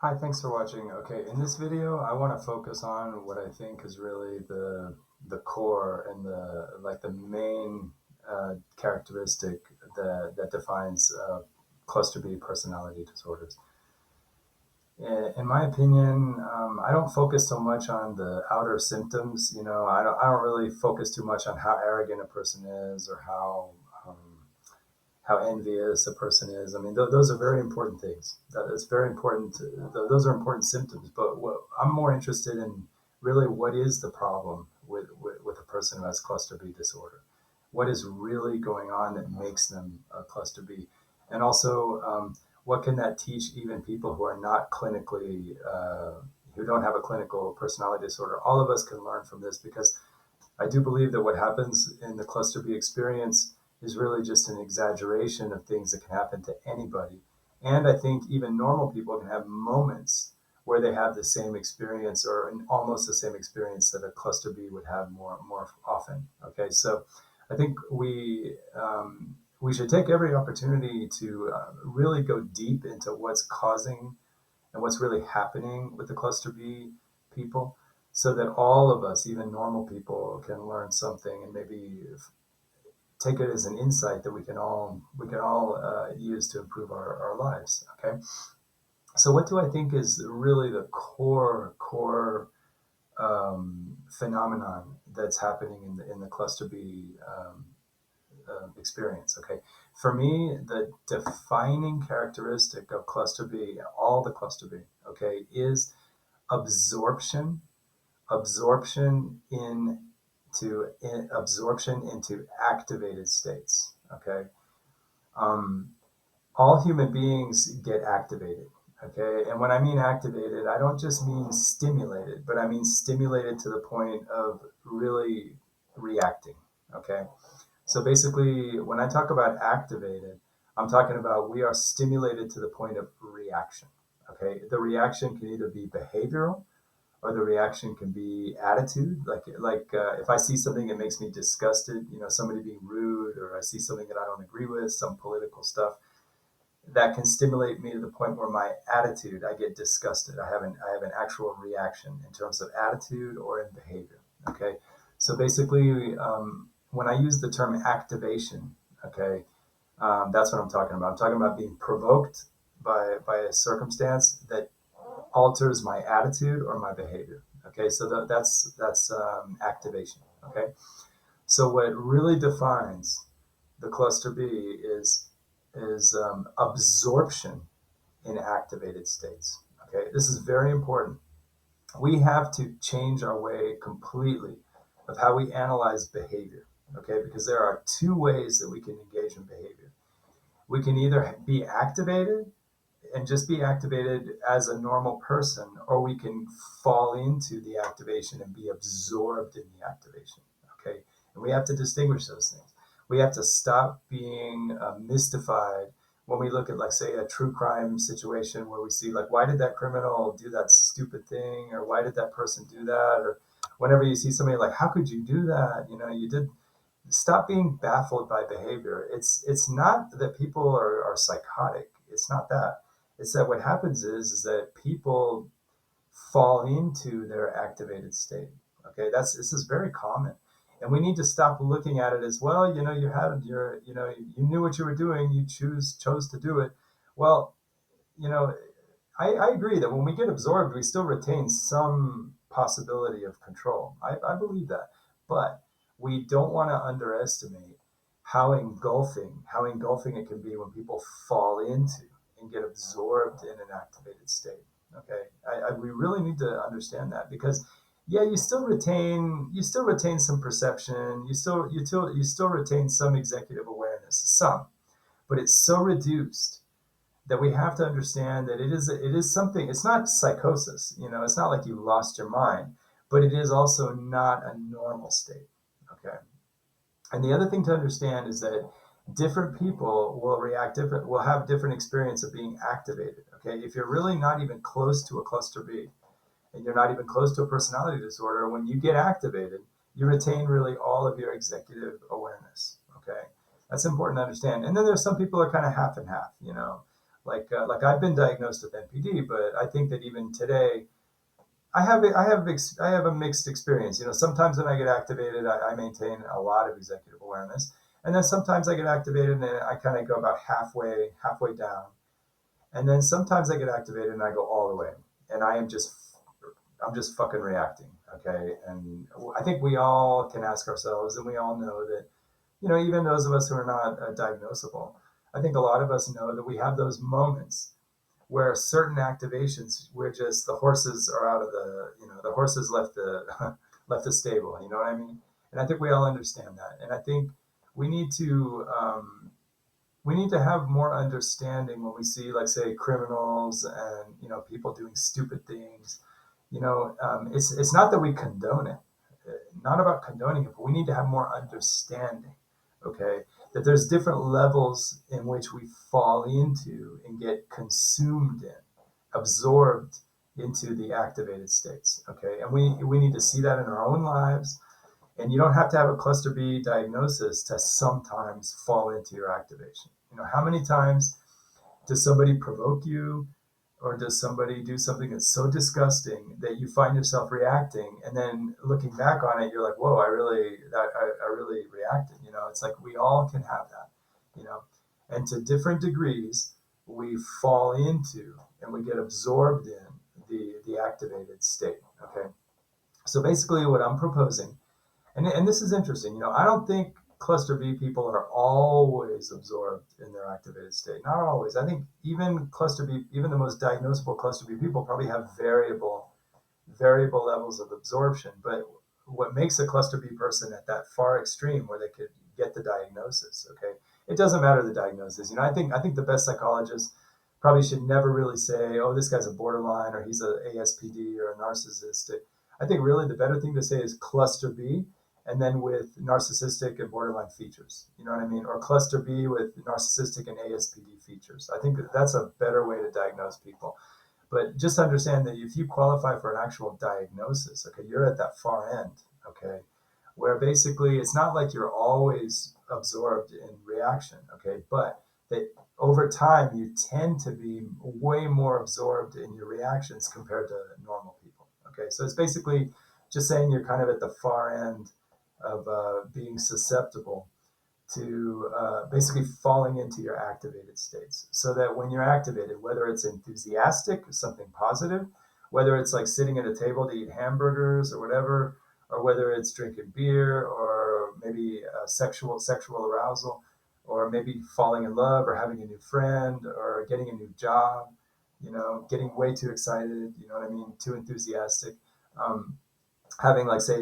Hi, thanks for watching. Okay, in this video, I want to focus on what I think is really the core and the main characteristic that defines cluster B personality disorders. In my opinion, I don't focus so much on the outer symptoms. I don't really focus too much on how arrogant a person is or how envious a person is. I mean, those are very important things. It's very important. Those are important symptoms. But what I'm more interested in really what is the problem with a person who has cluster B disorder? What is really going on that makes them a cluster B? And also, what can that teach even people who are not clinically, who don't have a clinical personality disorder? All of us can learn from this because I do believe that what happens in the cluster B experience is really just an exaggeration of things that can happen to anybody. And I think even normal people can have moments where they have the same experience or almost the same experience that a cluster B would have more often. Okay, so I think we should take every opportunity to really go deep into what's causing and what's really happening with the cluster B people so that all of us, even normal people, can learn something and maybe take it as an insight that we can all use to improve our lives. Okay, so what do I think is really the core phenomenon that's happening in the cluster B experience? Okay, for me, the defining characteristic of cluster B, all the cluster B, okay, is absorption absorption into activated states. Okay, um, all human beings get activated. Okay, and when I mean activated, I don't just mean stimulated, but I mean stimulated to the point of really reacting. Okay, so basically, when I talk about activated, I'm talking about we are stimulated to the point of reaction. Okay, the reaction can either be behavioral or the reaction can be attitude. Like if I see something that makes me disgusted, somebody being rude, or I see something that I don't agree with, some political stuff, that can stimulate me to the point where my attitude, I get disgusted. I have an actual reaction in terms of attitude or in behavior. Okay, so basically, when I use the term activation, okay, that's what I'm talking about. I'm talking about being provoked by a circumstance that alters my attitude or my behavior. Okay, so that's activation. Okay, so what really defines the cluster B is absorption in activated states. Okay, this is very important. We have to change our way completely of how we analyze behavior. Okay, because there are two ways that we can engage in behavior. We can either be activated and just be activated as a normal person, or we can fall into the activation and be absorbed in the activation. Okay, and we have to distinguish those things. We have to stop being mystified when we look at, like, say, a true crime situation where we see, like, why did that criminal do that stupid thing, or why did that person do that, or whenever you see somebody like, how could you do that? You did. Stop being baffled by behavior. It's not that people are psychotic. It's not that. It's that what happens is that people fall into their activated state. Okay, this is very common, and we need to stop looking at it as, well, you had your, you knew what you were doing, you chose to do it. Well, you know, I agree that when we get absorbed, we still retain some possibility of control. I believe that. But we don't want to underestimate how engulfing it can be when people fall into and get absorbed in an activated state. Okay, we really need to understand that, because yeah, you still retain some perception, you still retain some executive awareness, some, but it's so reduced that we have to understand that it is something. It's not psychosis. It's not like you lost your mind, but it is also not a normal state. Okay. And the other thing to understand is that different people will have different experience of being activated. Okay. If you're really not even close to a cluster B, and you're not even close to a personality disorder, when you get activated, you retain really all of your executive awareness. Okay. That's important to understand. And then there's some people that are kind of half and half. Like I've been diagnosed with NPD, but I think that even today, I have a mixed experience. Sometimes when I get activated, I maintain a lot of executive awareness, and then sometimes I get activated and I kind of go about halfway down, and then sometimes I get activated and I go all the way, and I'm just fucking reacting. Okay, and I think we all can ask ourselves, and we all know that even those of us who are not diagnosable, I think a lot of us know that we have those moments where certain activations, we're just the horses are out of the horses left the left the stable. You know what I mean? And I think we all understand that. And I think we need to we need to have more understanding when we see, like, say, criminals and people doing stupid things. It's not that we condone it, not about condoning it, but we need to have more understanding. Okay, that there's different levels in which we fall into and get consumed in, absorbed into the activated states. Okay, and we need to see that in our own lives. And you don't have to have a cluster B diagnosis to sometimes fall into your activation. How many times does somebody provoke you, or does somebody do something that's so disgusting that you find yourself reacting, and then looking back on it, you're like, whoa, I really reacted. It's like we all can have that, and to different degrees, we fall into and we get absorbed in the activated state. Okay, so basically, what I'm proposing, and this is interesting. I don't think cluster B people are always absorbed in their activated state. Not always. I think even cluster B, even the most diagnosable cluster B people probably have variable levels of absorption. But what makes a cluster B person at that far extreme where they could get the diagnosis, okay? It doesn't matter the diagnosis. I think the best psychologists probably should never really say, oh, this guy's a borderline, or he's a ASPD or a narcissistic. I think really the better thing to say is cluster B, and then with narcissistic and borderline features. You know what I mean? Or cluster B with narcissistic and ASPD features. I think that's a better way to diagnose people. But just understand that if you qualify for an actual diagnosis, okay, you're at that far end, okay, where basically it's not like you're always absorbed in reaction, okay, but that over time you tend to be way more absorbed in your reactions compared to normal people, okay? So it's basically just saying you're kind of at the far end of being susceptible to basically falling into your activated states. So that when you're activated, whether it's enthusiastic, something positive, whether it's like sitting at a table to eat hamburgers or whatever, or whether it's drinking beer, or maybe sexual arousal, or maybe falling in love, or having a new friend, or getting a new job, getting way too excited, you know what I mean, too enthusiastic, having, like, say,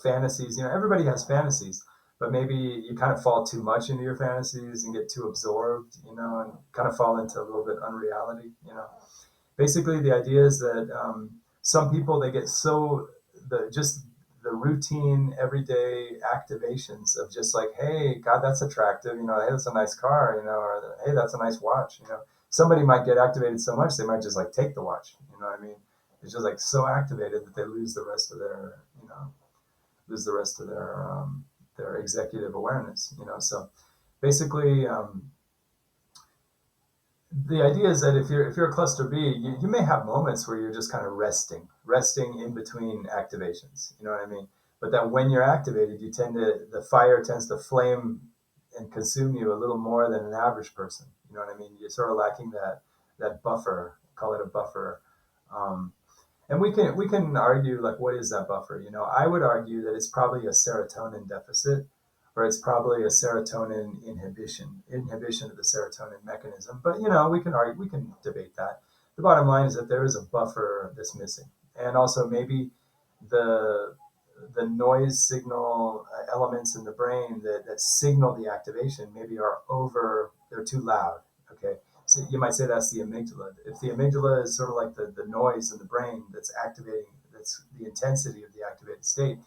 fantasies. Everybody has fantasies, but maybe you kind of fall too much into your fantasies and get too absorbed, and kind of fall into a little bit unreality. Basically, the idea is that some people, they get so just the routine everyday activations of just like, hey, God, that's attractive, hey, that's a nice car, or hey, that's a nice watch. Somebody might get activated so much they might just like take the watch. You know what I mean? It's just like so activated that they lose the rest of their executive awareness. So basically, the idea is that if you're a cluster B, you may have moments where you're just kind of resting in between activations. You know what I mean? But then when you're activated, the fire tends to flame and consume you a little more than an average person. You know what I mean? You're sort of lacking that buffer. Call it a buffer. And we can argue, like, what is that buffer? I would argue that it's probably a serotonin deficit, or it's probably a serotonin inhibition of the serotonin mechanism. But we can debate that. The bottom line is that there is a buffer that's missing, and also maybe the the noise signal elements in the brain that signal the activation maybe they're too loud. Okay, so you might say that's the amygdala. If the amygdala is sort of like the noise in the brain that's the intensity of the activated state,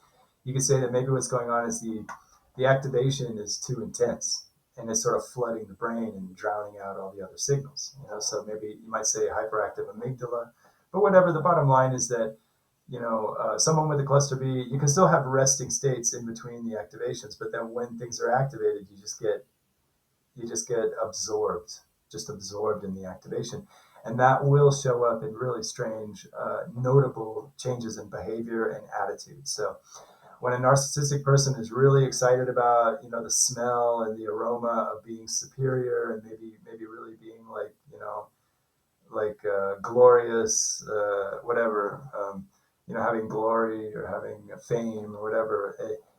you could say that maybe what's going on is the activation is too intense, and it's sort of flooding the brain and drowning out all the other signals. So maybe you might say hyperactive amygdala, but whatever. The bottom line is that someone with a cluster B, you can still have resting states in between the activations, but then when things are activated, you just get absorbed. just absorbed in the activation. And that will show up in really strange, notable changes in behavior and attitude. So when a narcissistic person is really excited about, the smell and the aroma of being superior, and maybe really being like, like glorious, whatever, having glory or having fame or whatever.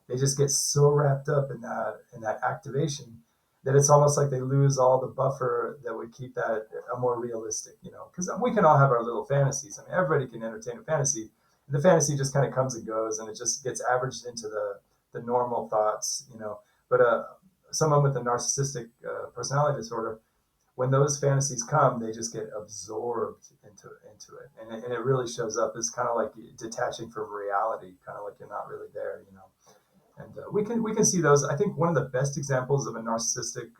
They just get so wrapped up in that activation that it's almost like they lose all the buffer that would keep that a more realistic. Because we can all have our little fantasies. I mean, everybody can entertain a fantasy. The fantasy just kind of comes and goes, and it just gets averaged into the normal thoughts. But someone with a narcissistic personality disorder, when those fantasies come, they just get absorbed into it, and it really shows up as kind of like detaching from reality, kind of like you're not really there. And we can see those. I think one of the best examples of a narcissistic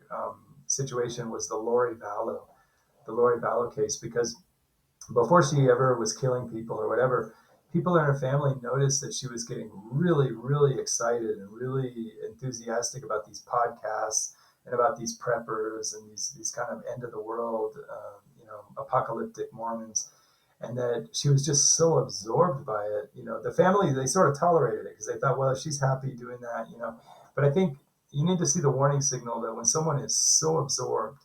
situation was the Lori Vallow case, because before she ever was killing people or whatever, people in her family noticed that she was getting really, really excited and really enthusiastic about these podcasts and about these preppers and these kind of end of the world, apocalyptic Mormons, and that she was just so absorbed by it. The family, they sort of tolerated it because they thought, well, if she's happy doing that. But I think you need to see the warning signal that when someone is so absorbed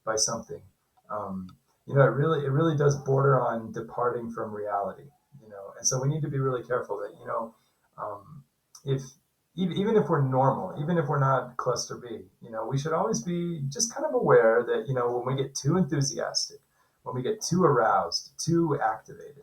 by something, um, it really does border on departing from reality. And so we need to be really careful that um, if even if we're normal, even if we're not cluster B, we should always be just kind of aware that when we get too enthusiastic, when we get too aroused, too activated,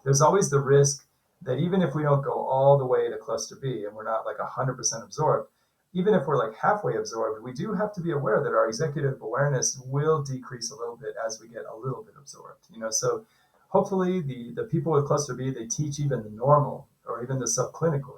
there's always the risk that even if we don't go all the way to cluster B and we're not like 100% absorbed, even if we're like halfway absorbed, we do have to be aware that our executive awareness will decrease a little bit as we get a little bit absorbed. So hopefully the people with cluster B, they teach even the normal or even the subclinical.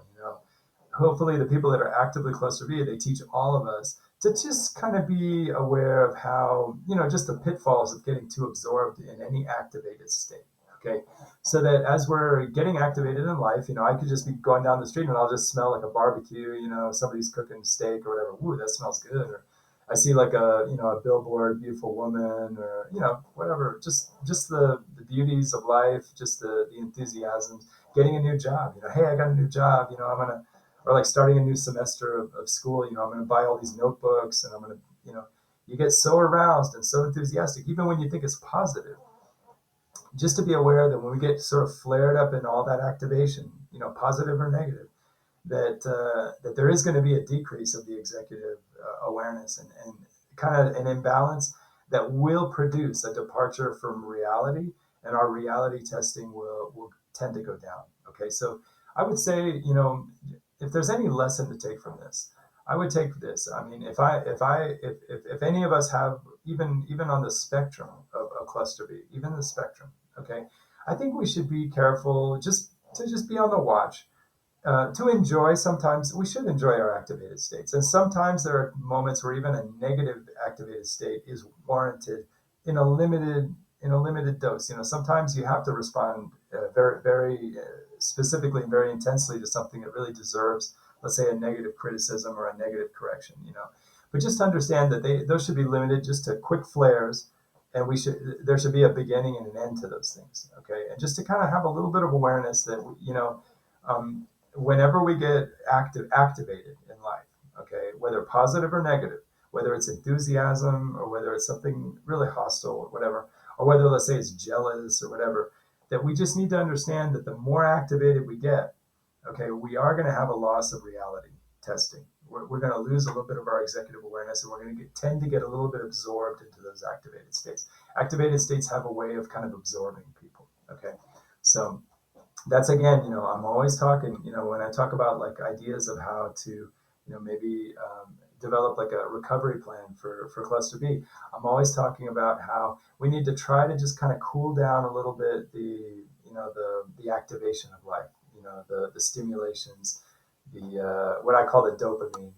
Hopefully the people that are actively cluster B, they teach all of us to just kind of be aware of how, just the pitfalls of getting too absorbed in any activated state. Okay. So that as we're getting activated in life, I could just be going down the street and I'll just smell like a barbecue, somebody's cooking steak or whatever. Ooh, that smells good. Or I see like a billboard, beautiful woman, or, whatever, just the beauties of life, just the enthusiasms, getting a new job, hey, I got a new job, I'm going to, or like starting a new semester of school, I'm going to buy all these notebooks and I'm going to, you get so aroused and so enthusiastic, even when you think it's positive. Just to be aware that when we get sort of flared up in all that activation, positive or negative, that there is going to be a decrease of the executive awareness and kind of an imbalance that will produce a departure from reality, and our reality testing will tend to go down. Okay, so I would say, if there's any lesson to take from this, I would take this. I mean, if any of us have even on the spectrum of cluster B, even the spectrum, okay, I think we should be careful just be on the watch, to enjoy. Sometimes we should enjoy our activated states, and sometimes there are moments where even a negative activated state is warranted in a limited dose. Sometimes you have to respond very very specifically and very intensely to something that really deserves, let's say, a negative criticism or a negative correction. But just understand that those should be limited just to quick flares, and there should be a beginning and an end to those things. Okay, and just to kind of have a little bit of awareness that um, whenever we get activated in life, okay, whether positive or negative, whether it's enthusiasm or whether it's something really hostile or whatever, or whether, let's say, it's jealous or whatever, that we just need to understand that the more activated we get, okay, we are going to have a loss of reality testing. We're going to lose a little bit of our executive awareness, and we're going to tend to get a little bit absorbed into those activated states. Activated states have a way of kind of absorbing people. Okay, so that's, again, I'm always talking, when I talk about like ideas of how to, maybe develop like a recovery plan for cluster B, I'm always talking about how we need to try to just kind of cool down a little bit the activation of life, the stimulations, the what I call the dopamine,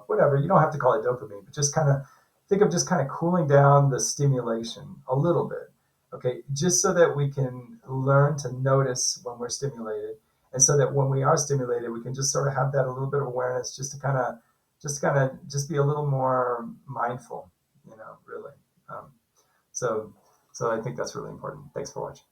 whatever, you don't have to call it dopamine, but just kind of think of just kind of cooling down the stimulation a little bit. Okay, just so that we can learn to notice when we're stimulated, and so that when we are stimulated, we can just sort of have that a little bit of awareness, just to kind of, just be a little more mindful, really. Um, so, so I think that's really important. Thanks for watching.